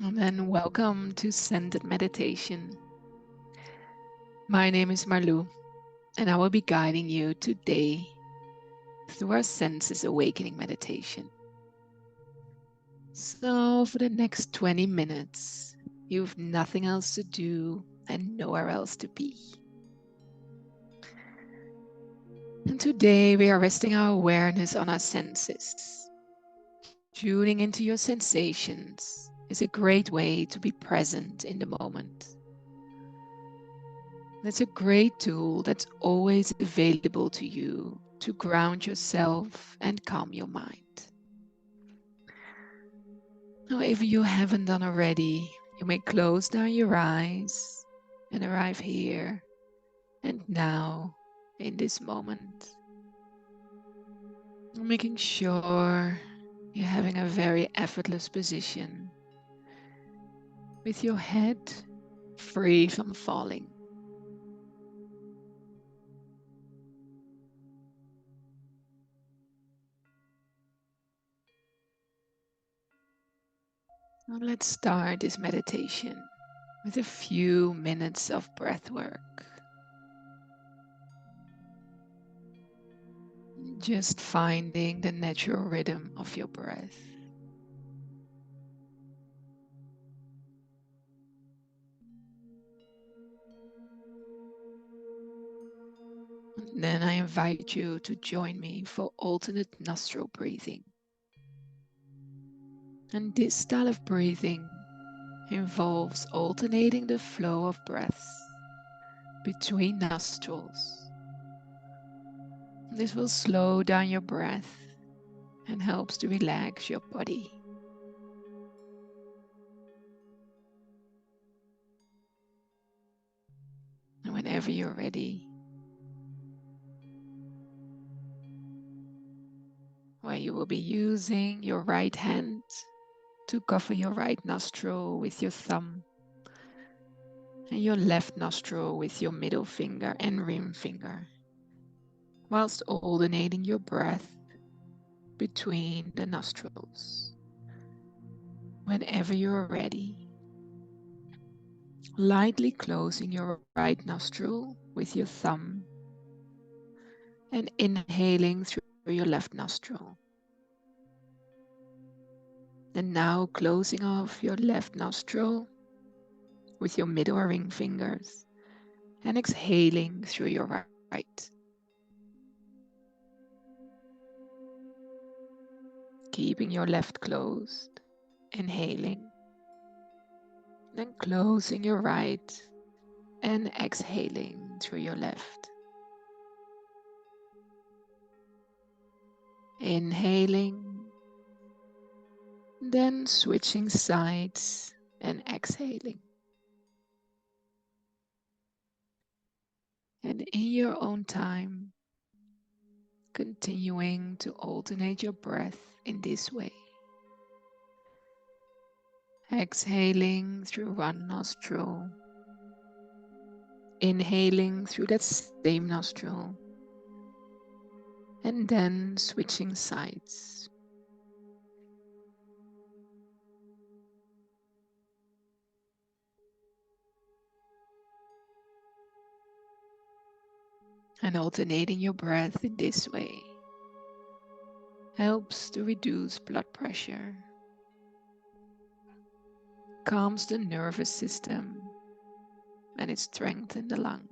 And then welcome to Centered Meditation. My name is Marlou, and I will be guiding you today through our senses awakening meditation. So, for the next 20 minutes, you've nothing else to do and nowhere else to be. And today we are resting our awareness on our senses. Tuning into your sensations is a great way to be present in the moment. It's a great tool that's always available to you to ground yourself and calm your mind. Now, if you haven't done already, you may close down your eyes and arrive here and now in this moment. Making sure you're having a very effortless position with your head free from falling. Now let's start this meditation with a few minutes of breath work. Just finding the natural rhythm of your breath. And then I invite you to join me for alternate nostril breathing. And this style of breathing involves alternating the flow of breaths between nostrils. This will slow down your breath and helps to relax your body. And whenever you're ready, where you will be using your right hand to cover your right nostril with your thumb and your left nostril with your middle finger and ring finger, whilst alternating your breath between the nostrils. Whenever you're ready, lightly closing your right nostril with your thumb and inhaling through your left nostril. And now closing off your left nostril with your middle ring fingers and exhaling through your right. Keeping your left closed, inhaling, then closing your right and exhaling through your left. Inhaling, then switching sides and exhaling. And in your own time, continuing to alternate your breath in this way. Exhaling through one nostril, inhaling through that same nostril, and then switching sides. And alternating your breath in this way helps to reduce blood pressure, calms the nervous system, and it strengthens the lungs.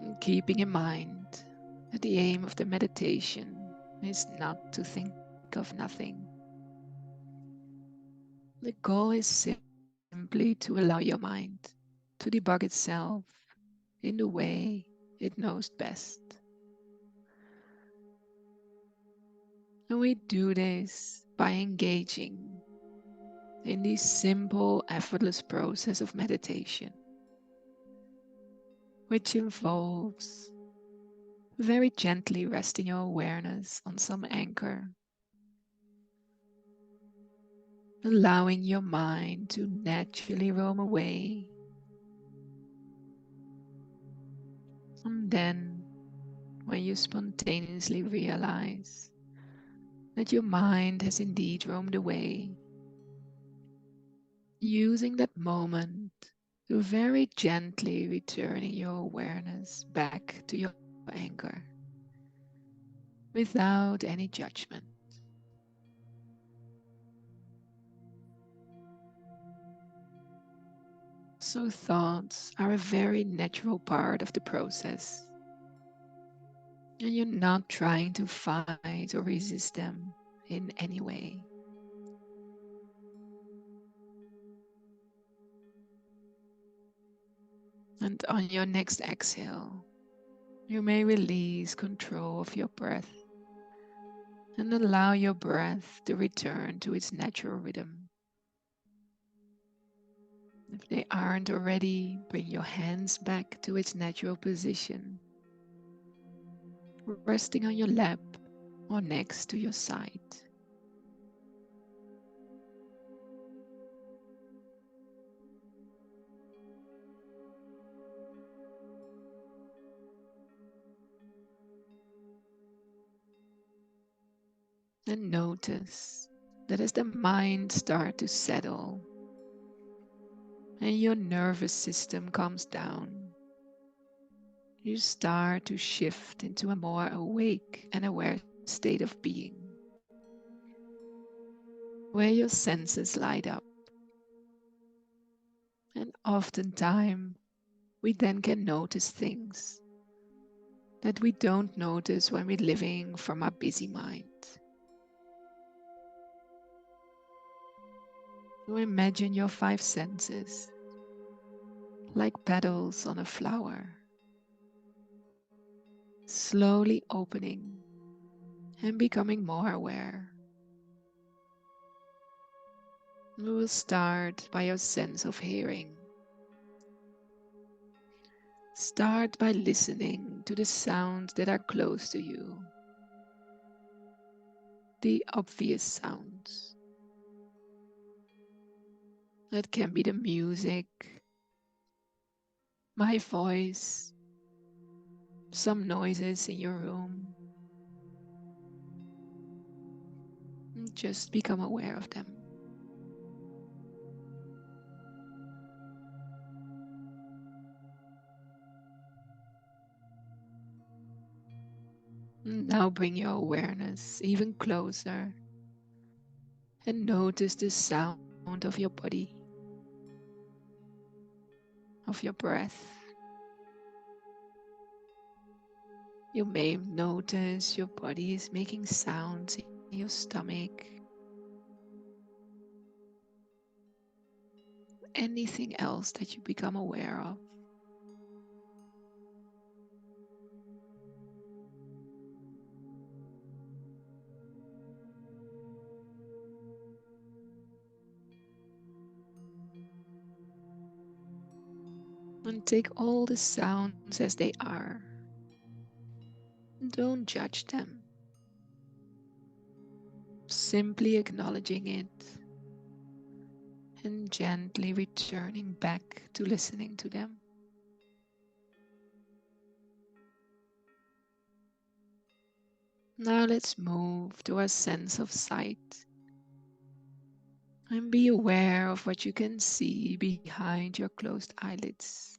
And keeping in mind that the aim of the meditation is not to think of nothing. The goal is simply to allow your mind to debug itself in the way it knows best. And we do this by engaging in the simple, effortless process of meditation, which involves very gently resting your awareness on some anchor, allowing your mind to naturally roam away. And then, when you spontaneously realize that your mind has indeed roamed away, using that moment to very gently returning your awareness back to your anchor without any judgment. So, thoughts are a very natural part of the process, and you're not trying to fight or resist them in any way. And on your next exhale, you may release control of your breath and allow your breath to return to its natural rhythm. If they aren't already, bring your hands back to its natural position, resting on your lap or next to your side. And notice that as the mind starts to settle and your nervous system calms down, you start to shift into a more awake and aware state of being, where your senses light up. And oftentimes, we then can notice things that we don't notice when we're living from our busy mind. You imagine your five senses like petals on a flower, slowly opening and becoming more aware. We will start by your sense of hearing. Start by listening to the sounds that are close to you, the obvious sounds. That can be the music, my voice, some noises in your room. And just become aware of them. Now bring your awareness even closer and notice the sound of your body, of your breath. You may notice your body is making sounds in your stomach. Anything else that you become aware of. And take all the sounds as they are. Don't judge them. Simply acknowledging it and gently returning back to listening to them. Now let's move to our sense of sight and be aware of what you can see behind your closed eyelids.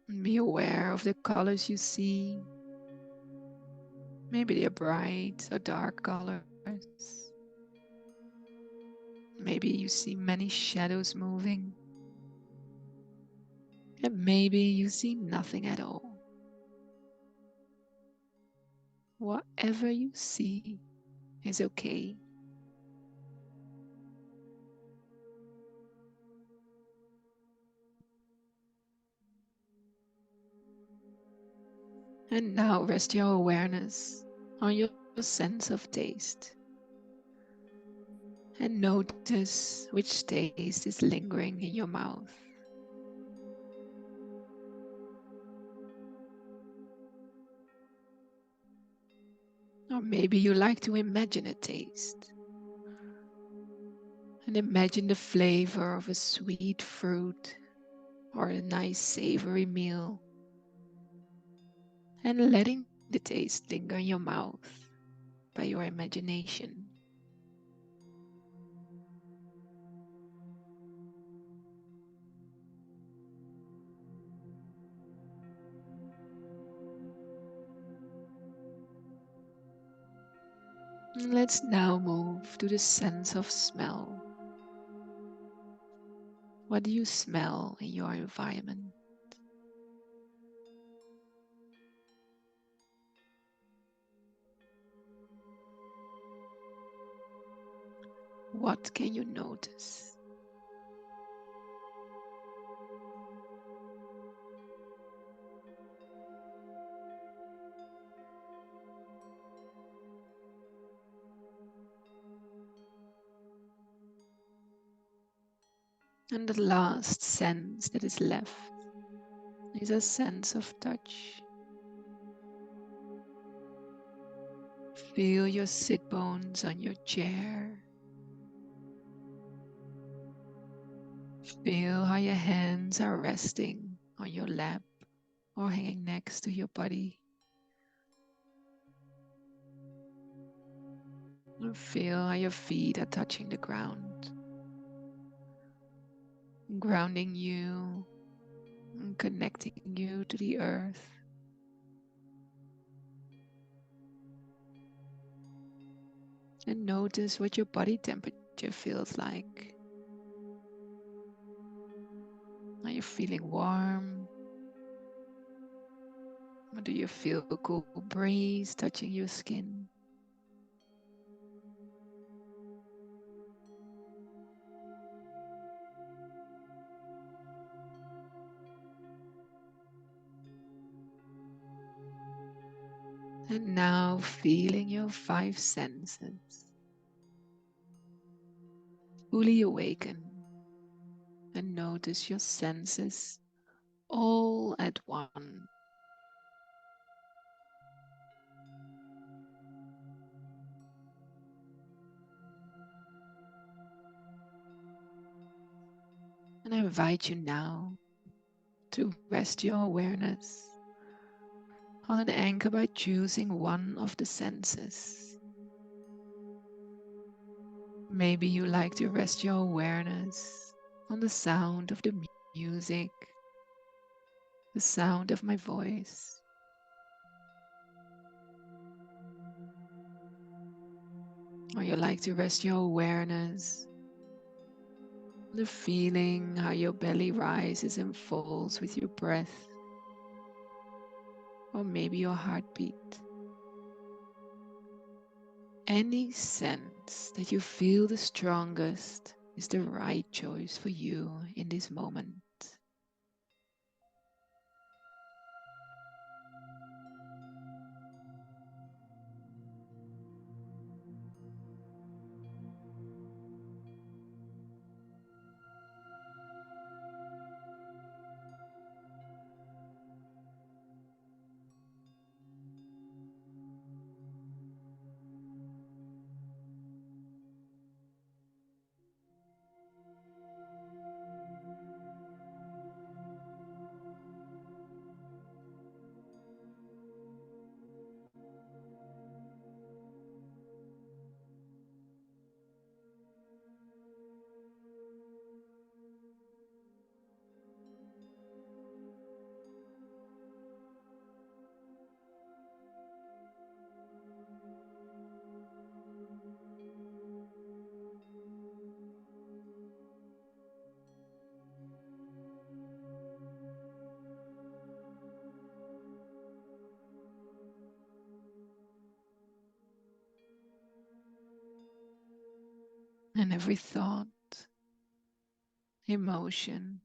And be aware of the colors you see. Maybe they're bright or dark colors. Maybe you see many shadows moving. And maybe you see nothing at all. Whatever you see is okay. And now rest your awareness on your sense of taste. And notice which taste is lingering in your mouth. Or maybe you like to imagine a taste. And imagine the flavor of a sweet fruit or a nice savory meal. And letting the taste linger in your mouth by your imagination. Let's now move to the sense of smell. What do you smell in your environment? What can you notice? And the last sense that is left is a sense of touch. Feel your sit bones on your chair. Feel how your hands are resting on your lap or hanging next to your body. And feel how your feet are touching the ground, grounding you and connecting you to the earth. And notice what your body temperature feels like. Are you feeling warm? Or do you feel a cool breeze touching your skin? And now feeling your 5 senses fully awaken, and notice your senses all at one. And I invite you now to rest your awareness on an anchor by choosing one of the senses. Maybe you like to rest your awareness on the sound of the music, the sound of my voice. Or you like to rest your awareness on the feeling how your belly rises and falls with your breath. Or maybe your heartbeat. Any sense that you feel the strongest is the right choice for you in this moment. And every thought, emotion,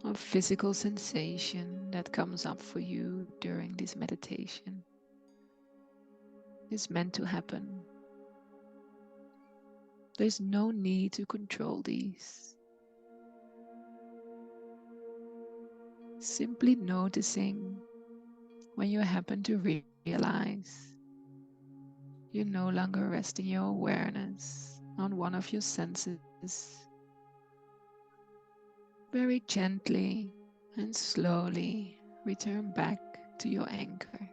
or physical sensation that comes up for you during this meditation is meant to happen. There's no need to control these. Simply noticing when you happen to realize You're no longer resting your awareness on one of your senses. Very gently and slowly return back to your anchor.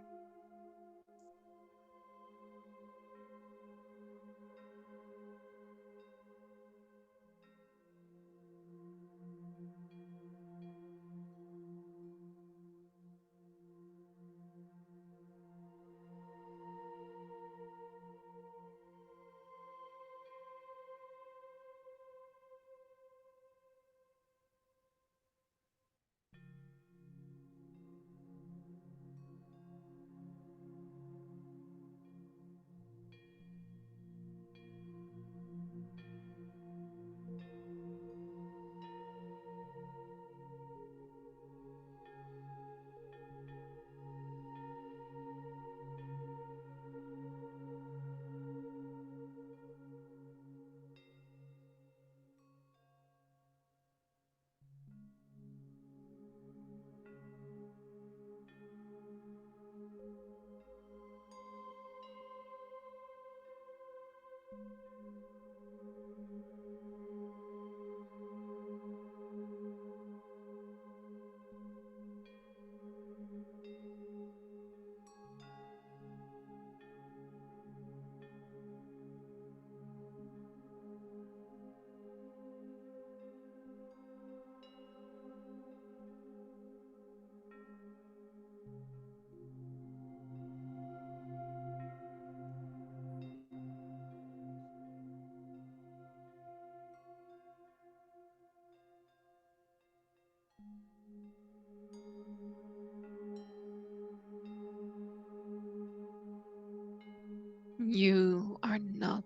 You are not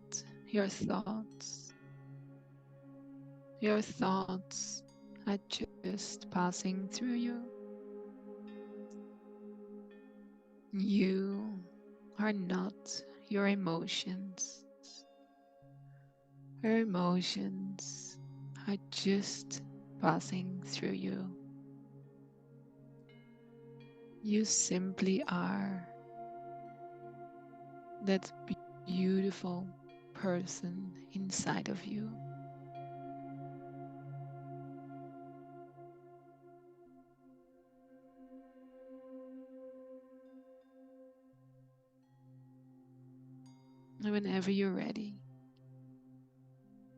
your thoughts. Your thoughts are just passing through you. You are not your emotions. Your emotions are just passing through you. You simply are that beautiful person inside of you. And whenever you're ready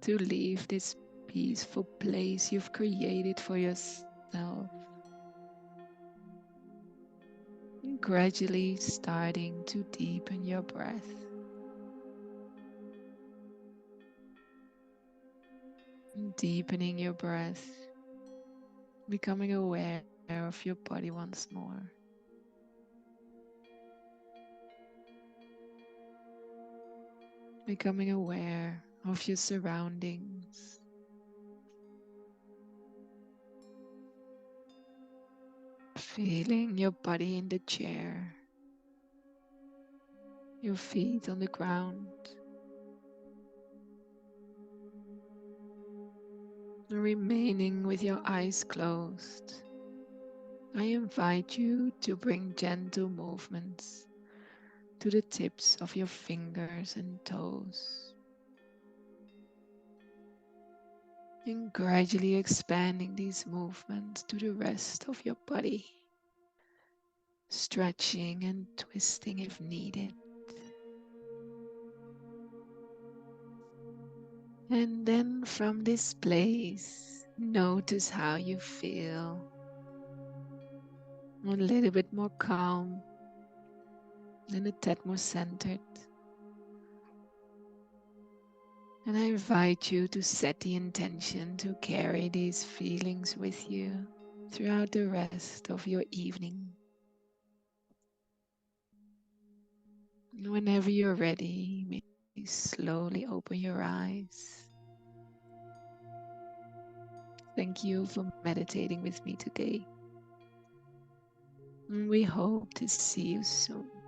to leave this peaceful place you've created for yourself, gradually starting to deepen your breath, deepening your breath, becoming aware of your body once more. Becoming aware of your surroundings. Feeling your body in the chair, your feet on the ground, remaining with your eyes closed. I invite you to bring gentle movements to the tips of your fingers and toes, and gradually expanding these movements to the rest of your body, stretching and twisting if needed. And then from this place, notice how you feel. A little bit more calm and a tad more centered. And I invite you to set the intention to carry these feelings with you throughout the rest of your evening. And whenever you're ready, maybe slowly open your eyes. Thank you for meditating with me today. And we hope to see you soon.